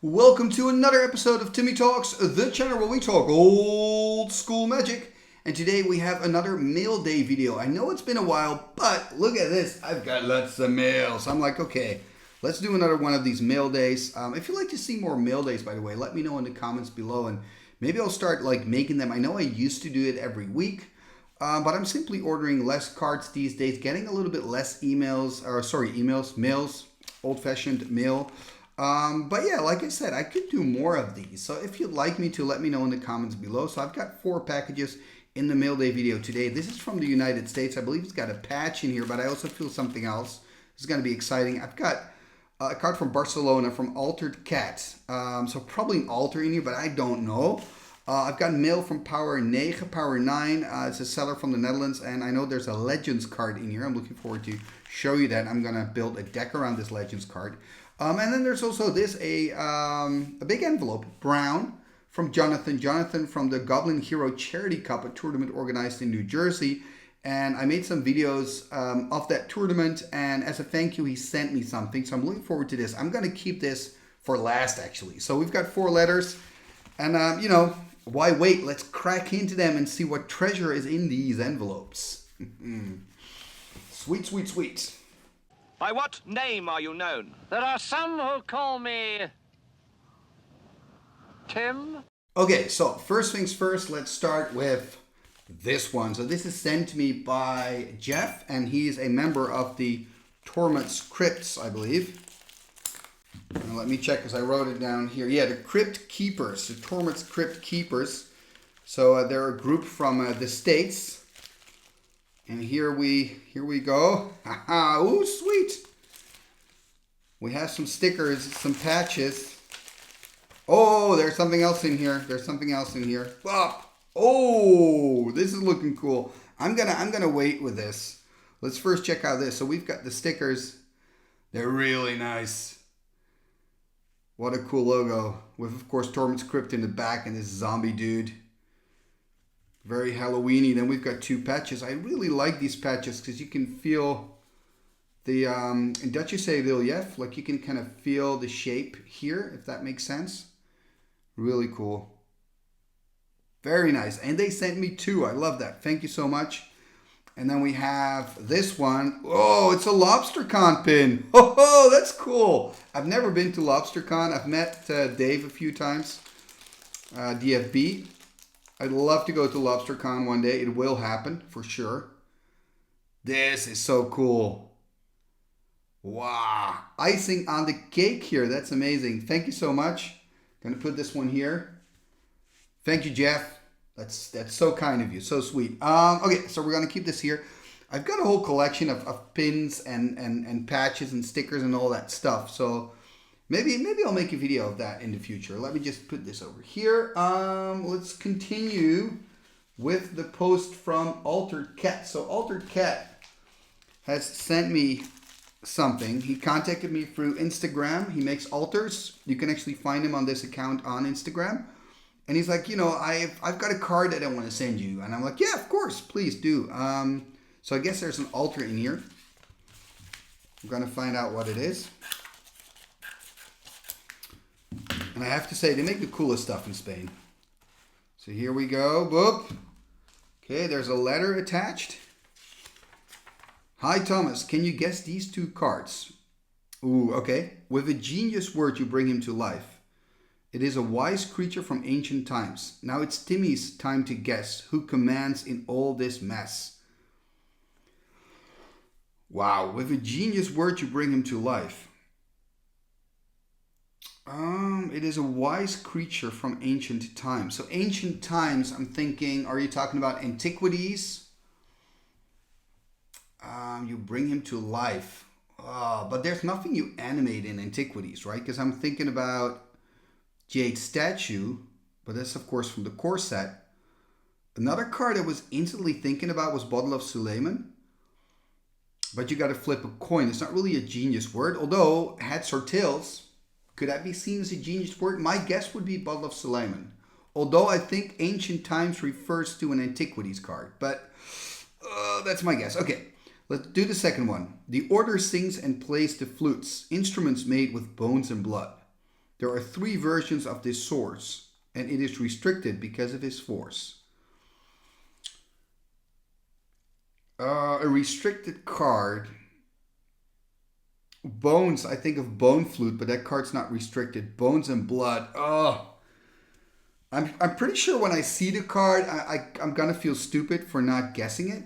Welcome to another episode of Timmy Talks, the channel where we talk old school magic. And today we have another mail day video. I know it's been a while, but look at this. I've got lots of mail. So I'm like, okay, let's do another one of these mail days. If you'd like to see more mail days, by the way, let me know in the comments below. And maybe I'll start like making them. I know I used to do it every week, but I'm simply ordering less cards these days, getting a little bit less mails, old-fashioned mail. But yeah, like I said, I could do more of these. So if you'd like me to, let me know in the comments below. So I've got 4 packages in the mail day video today. This is from the United States. I believe it's got a patch in here, but I also feel something else. This is going to be exciting. I've got a card from Barcelona from Altered Cat. So probably an alter in here, but I don't know. I've got mail from Power 9. Power 9 it's a seller from the Netherlands, and I know there's a Legends card in here. I'm looking forward to show you that. I'm going to build a deck around this Legends card. And then there's also this, a big envelope, brown, from Jonathan. Jonathan from the Goblin Hero Charity Cup, a tournament organized in New Jersey. And I made some videos of that tournament, and as a thank you, he sent me something. So I'm looking forward to this. I'm going to keep this for last, actually. So we've got 4 letters, and, you know, why wait? Let's crack into them and see what treasure is in these envelopes. Sweet, sweet, sweet. By what name are you known? There are some who call me Tim. Okay, so first things first, let's start with this one. So this is sent to me by Jeff, and he's a member of the Tormod's Crypts, I believe. And let me check because I wrote it down here. Yeah, the Crypt Keepers, the Tormod's Crypt Keepers. So they're a group from the States. And here we go. Haha, ooh, sweet. We have some stickers, some patches. Oh, there's something else in here. There's something else in here. Oh, this is looking cool. I'm gonna wait with this. Let's first check out this. So we've got the stickers. They're really nice. What a cool logo. With, of course, Tormod's Crypt in the back and this zombie dude. Very Halloweeny. Then we've got 2 patches. I really like these patches because you can feel the, in Dutch you say relief, like you can kind of feel the shape here, if that makes sense. Really cool. Very nice. And they sent me 2. I love that. Thank you so much. And then we have this one. Oh, it's a LobsterCon pin. Oh, that's cool. I've never been to LobsterCon. I've met Dave a few times, DFB. I'd love to go to LobsterCon one day. It will happen, for sure. This is so cool. Wow. Icing on the cake here. That's amazing. Thank you so much. Going to put this one here. Thank you, Jeff. That's so kind of you. So sweet. Okay, so we're going to keep this here. I've got a whole collection of pins and patches and stickers and all that stuff. So maybe I'll make a video of that in the future. Let me just put this over here. Let's continue with the post from Altered Cat. So Altered Cat has sent me something. He contacted me through Instagram. He makes altars. You can actually find him on this account on Instagram. And he's like, you know, I've got a card that I want to send you. And I'm like, yeah, of course, please do. So I guess there's an altar in here. I'm going to find out what it is. And I have to say, they make the coolest stuff in Spain. So here we go. Boop. Okay, there's a letter attached. Hi, Thomas. Can you guess these 2 cards? Ooh, okay. With a genius word, you bring him to life. It is a wise creature from ancient times. Now it's Timmy's time to guess who commands in all this mess. Wow. With a genius word, you bring him to life. It is a wise creature from ancient times. So ancient times, I'm thinking, are you talking about antiquities? You bring him to life. But there's nothing you animate in antiquities, right? Because I'm thinking about Jade Statue, but that's of course from the core set. Another card I was instantly thinking about was Bottle of Suleiman. But you got to flip a coin. It's not really a genius word, although heads or tails. Could that be seen as a genius word? My guess would be Bottle of Suleiman. Although I think Ancient Times refers to an Antiquities card. But that's my guess. Okay, let's do the second one. The order sings and plays the flutes, instruments made with bones and blood. There are 3 versions of this source, and it is restricted because of his force. A restricted card. Bones, I think of Bone Flute, but that card's not restricted. Bones and Blood. Oh, I'm pretty sure when I see the card, I'm gonna feel stupid for not guessing it.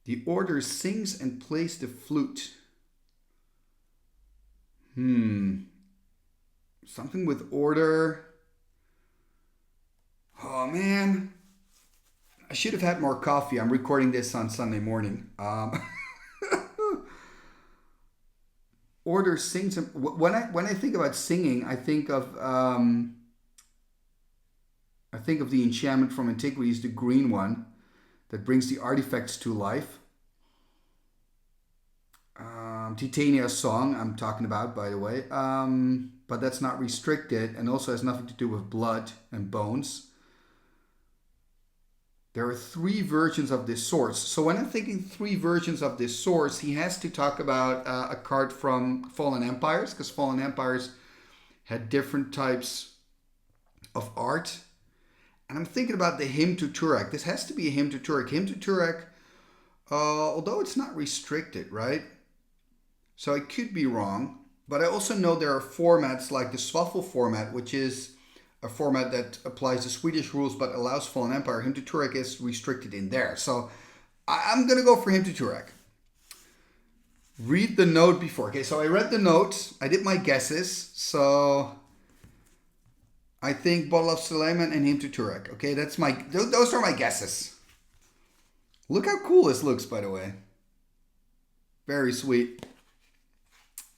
The order sings and plays the flute. Something with order. Oh man. I should have had more coffee. I'm recording this on Sunday morning. Order sings. When I think about singing, I think of the enchantment from Antiquities, the green one that brings the artifacts to life. Titania's Song, I'm talking about, by the way. But that's not restricted and also has nothing to do with blood and bones. There are 3 versions of this source. So when I'm thinking 3 versions of this source, he has to talk about a card from Fallen Empires, because Fallen Empires had different types of art. And I'm thinking about the Hymn to Turek. This has to be a Hymn to Turek. Hymn to Turek, although it's not restricted, right? So I could be wrong. But I also know there are formats like the Swaffle format, which is a format that applies the Swedish rules but allows Fallen Empire. Hymn to Turek is restricted in there. So I'm going to go for Hymn to Turek. Read the note before. Okay, so I read the note. I did my guesses. So I think Bottle of Suleiman and Hymn to Turek. Okay, those are my guesses. Look how cool this looks, by the way. Very sweet.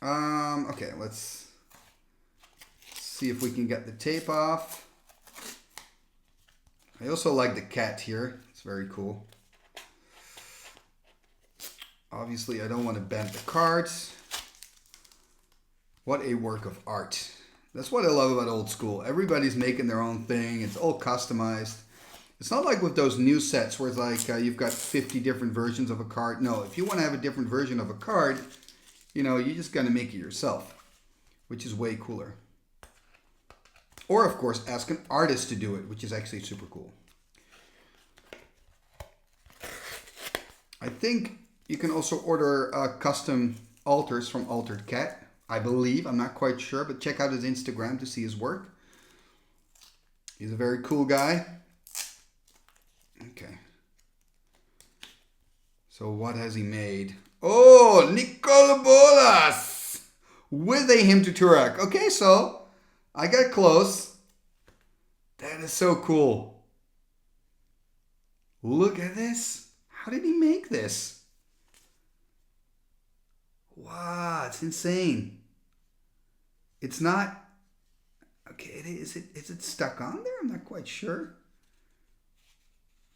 Okay, let's see if we can get the tape off. I also like the cat here. It's very cool. Obviously, I don't want to bend the cards. What a work of art. That's what I love about old school. Everybody's making their own thing. It's all customized. It's not like with those new sets where it's like you've got 50 different versions of a card. No, if you want to have a different version of a card, you know, you're just going to make it yourself, which is way cooler. Or, of course, ask an artist to do it, which is actually super cool. I think you can also order custom altars from Altered Cat, I believe. I'm not quite sure, but check out his Instagram to see his work. He's a very cool guy. Okay. So what has he made? Oh, Nicol Bolas with a Hymn to Turek. Okay, so I got close. That is so cool. Look at this. How did he make this? Wow, it's insane. It's not... Okay, is it stuck on there? I'm not quite sure.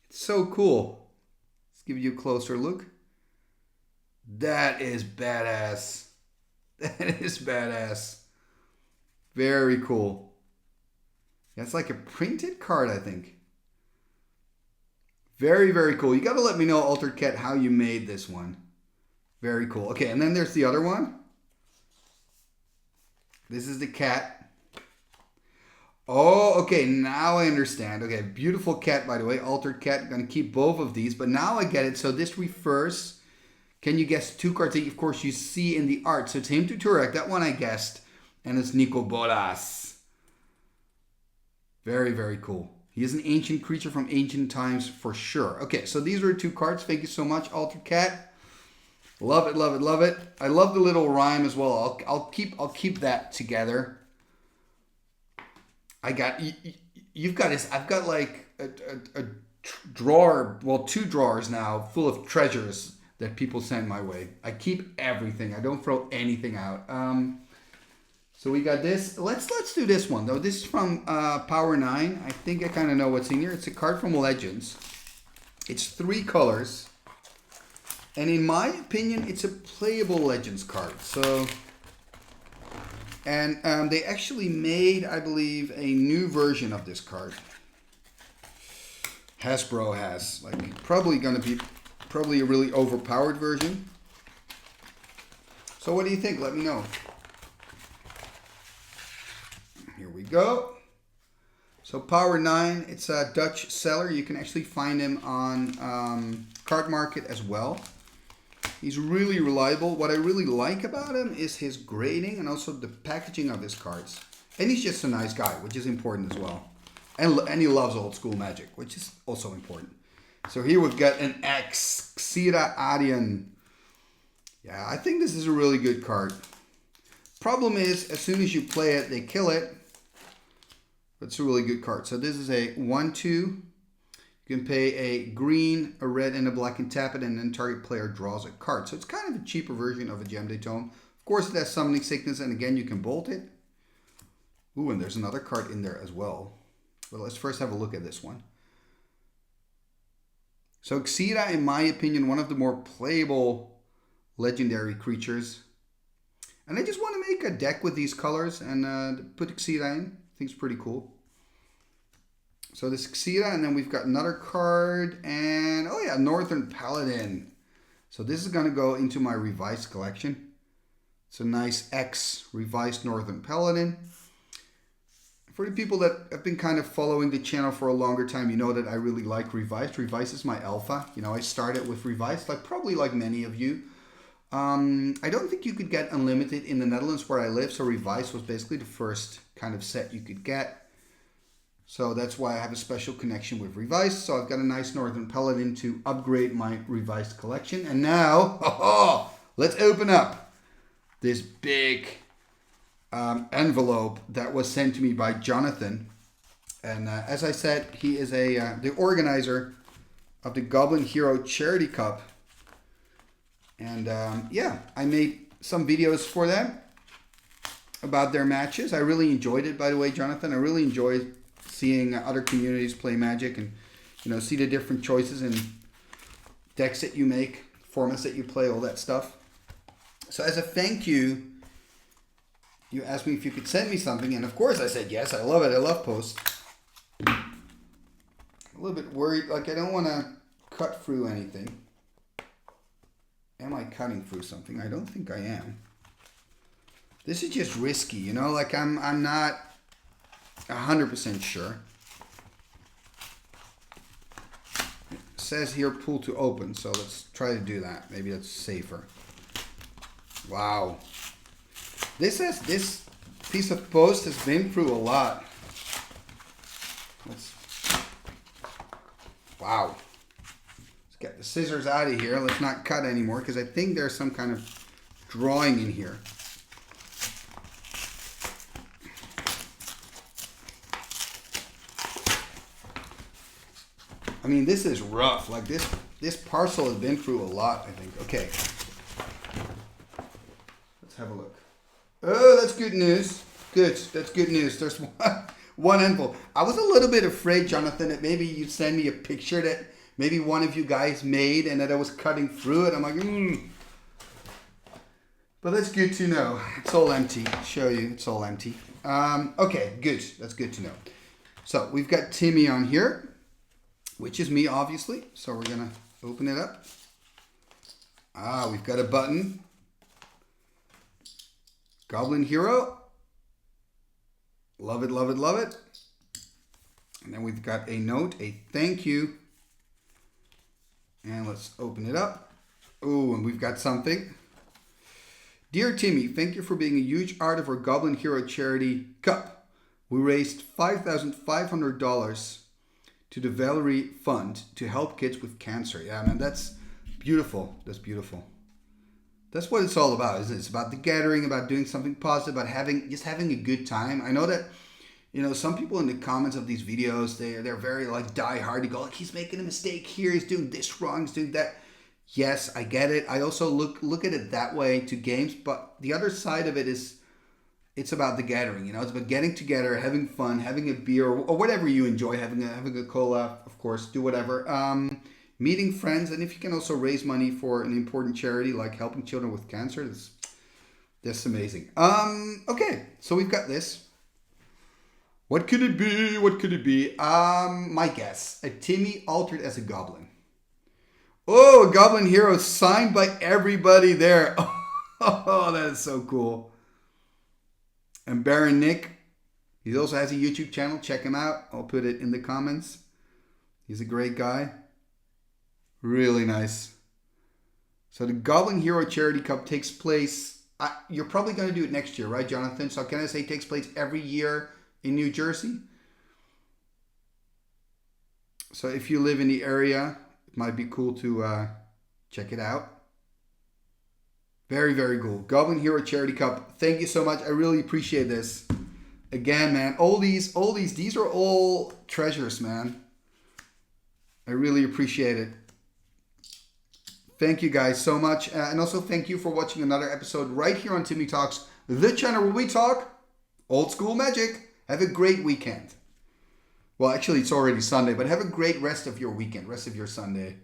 It's so cool. Let's give you a closer look. That is badass. That is badass. Very cool. Yeah, it's like a printed card, I think. Very, very cool. You got to let me know, Altered Cat, how you made this one. Very cool. Okay, and then there's the other one. This is the cat. Oh, okay, now I understand. Okay, beautiful cat, by the way. Altered Cat. I'm going to keep both of these, but now I get it. So this refers... Can you guess 2 cards that, of course, you see in the art? So it's Hymn to Turek. That one I guessed. And it's Nicol Bolas. Very, very cool. He is an ancient creature from ancient times for sure. Okay, so these are 2 cards. Thank you so much, Altered Cat. Love it, love it, love it. I love the little rhyme as well. I'll keep that together. You've got this. I've got like a drawer, well, 2 drawers now full of treasures that people send my way. I keep everything. I don't throw anything out. So we got this. Let's do this one though. This is from Power 9. I think I kind of know what's in here. It's a card from Legends. It's 3 colors. And in my opinion, it's a playable Legends card. So, and they actually made, I believe, a new version of this card. Hasbro has. Like, probably a really overpowered version. So what do you think? Let me know. go. So Power 9, it's a Dutch seller. You can actually find him on Card Market as well. He's really reliable. What I really like about him is his grading and also the packaging of his cards. And he's just a nice guy, which is important as well. And he loves old school Magic, which is also important. So here we've got an Xira Adian. Yeah, I think this is a really good card. Problem is, as soon as you play it, they kill it. But it's a really good card. So this is a 1/2. You can pay a green, a red, and a black and tap it, and then target player draws a card. So it's kind of a cheaper version of a Gem de Tome. Of course, it has Summoning Sickness, and again, you can bolt it. Ooh, and there's another card in there as well. But let's first have a look at this one. So Xira, in my opinion, one of the more playable legendary creatures. And I just want to make a deck with these colors and put Xira in. I think it's pretty cool. So this Xira, and then we've got another card, and oh yeah, Northern Paladin. So this is going to go into my revised collection. It's a nice X revised Northern Paladin. For the people that have been kind of following the channel for a longer time, you know that I really like Revised. Revised is my alpha. You know, I started with Revised, probably like many of you. I don't think you could get Unlimited in the Netherlands where I live, so Revised was basically the first kind of set you could get. So that's why I have a special connection with Revised. So I've got a nice Northern Paladin to upgrade my Revised collection. And now, let's open up this big envelope that was sent to me by Jonathan. And as I said, he is the organizer of the Goblin Hero Charity Cup. And yeah, I made some videos for them about their matches. I really enjoyed it, by the way, Jonathan. I really enjoyed seeing other communities play Magic and, you know, see the different choices and decks that you make, formats that you play, all that stuff. So as a thank you, you asked me if you could send me something, and of course I said yes. I love it. I love posts. A little bit worried, like I don't want to cut through anything. Am I cutting through something? I don't think I am. This is just risky, you know, like I'm not 100% sure. It says here pull to open, so let's try to do that. Maybe that's safer. Wow. This piece of post has been through a lot. Wow. Let's get the scissors out of here. Let's not cut anymore because I think there's some kind of drawing in here. I mean, this is rough. Like this parcel has been through a lot, I think. Okay. Let's have a look. Oh, that's good news. Good. That's good news. There's one envelope. I was a little bit afraid, Jonathan, that maybe you'd send me a picture that maybe one of you guys made and that I was cutting through it. I'm like, But that's good to know. It's all empty. I'll show you. It's all empty. Okay, good. That's good to know. So we've got Timmy on here, which is me, obviously. So we're going to open it up. We've got a button. Goblin Hero. Love it, love it, love it. And then we've got a note, a thank you. And let's open it up. Oh, and we've got something. Dear Timmy, thank you for being a huge part of our Goblin Hero Charity Cup. We raised $5,500 to the Valerie Fund to help kids with cancer. Yeah, man, that's beautiful. That's beautiful. That's what it's all about, isn't it? It's about the gathering, about doing something positive, about having a good time. I know that, you know, some people in the comments of these videos, they're very like die hard. They go like, he's making a mistake here, he's doing this wrong, he's doing that. Yes, I get it. I also look at it that way to games, but the other side of it is it's about the gathering. You know, it's about getting together, having fun, having a beer or whatever you enjoy, having a cola, of course, do whatever. Meeting friends, and if you can also raise money for an important charity like helping children with cancer, that's amazing. Okay, so we've got this. What could it be? What could it be? My guess, a Timmy altered as a goblin. Oh, a Goblin Hero signed by everybody there. Oh, that is so cool. And Baron Nick He also has a YouTube channel. Check him out. I'll put it in the comments. He's a great guy. Really nice. So the Goblin Hero Charity Cup takes place. You're probably going to do it next year, right, Jonathan? So can I say it takes place every year in New Jersey? So if you live in the area, it might be cool to check it out. Very, very cool. Goblin Hero Charity Cup. Thank you so much. I really appreciate this. Again, man, these are all treasures, man. I really appreciate it. Thank you guys so much. And also thank you for watching another episode right here on Timmy Talks, the channel where we talk old school Magic. Have a great weekend. Well, actually, it's already Sunday, but have a great rest of your weekend, rest of your Sunday.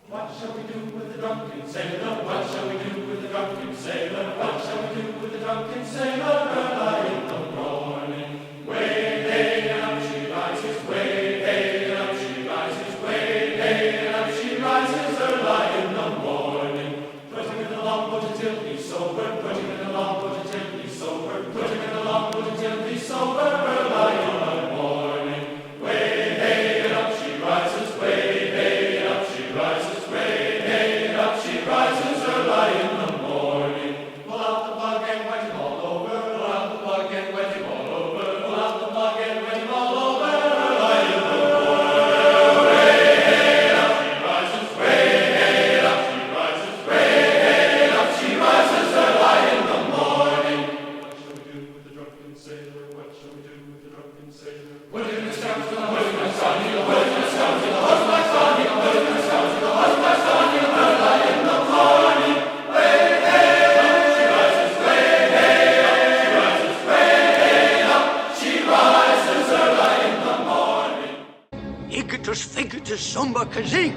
What shall we do with the drunken sailor? What shall we do with the drunken sailor? What shall we do with the drunken sailor? Early in the morning, way hey and up she rises, way hey and up she rises, way hey and up she rises. Early in the morning, put him in the longboat until he's sober. Put him in the longboat until he's sober. Put him in the longboat until he's sober. Early in the morning, way hey and up she rises, way hey and up she rises. She rises early in the morning. Pull out the plug and wet him all over. Pull out the plug and wet him all over. Pull out the plug and wet him all over. Early in the morning. Way hey up she rises. Way hey up she rises. Way hey up she rises early in the morning. What shall we do with the drunken sailor? What shall we do with the drunken sailor? Put him in the scouts to the husband's son. Put him in the scouts to the husband's son. Put him in the scouts to the husband's son. Early in the morning, way hey up she rises, way hey up she rises, way hey up she rises early in the morning. Igitus figitus somba kazee.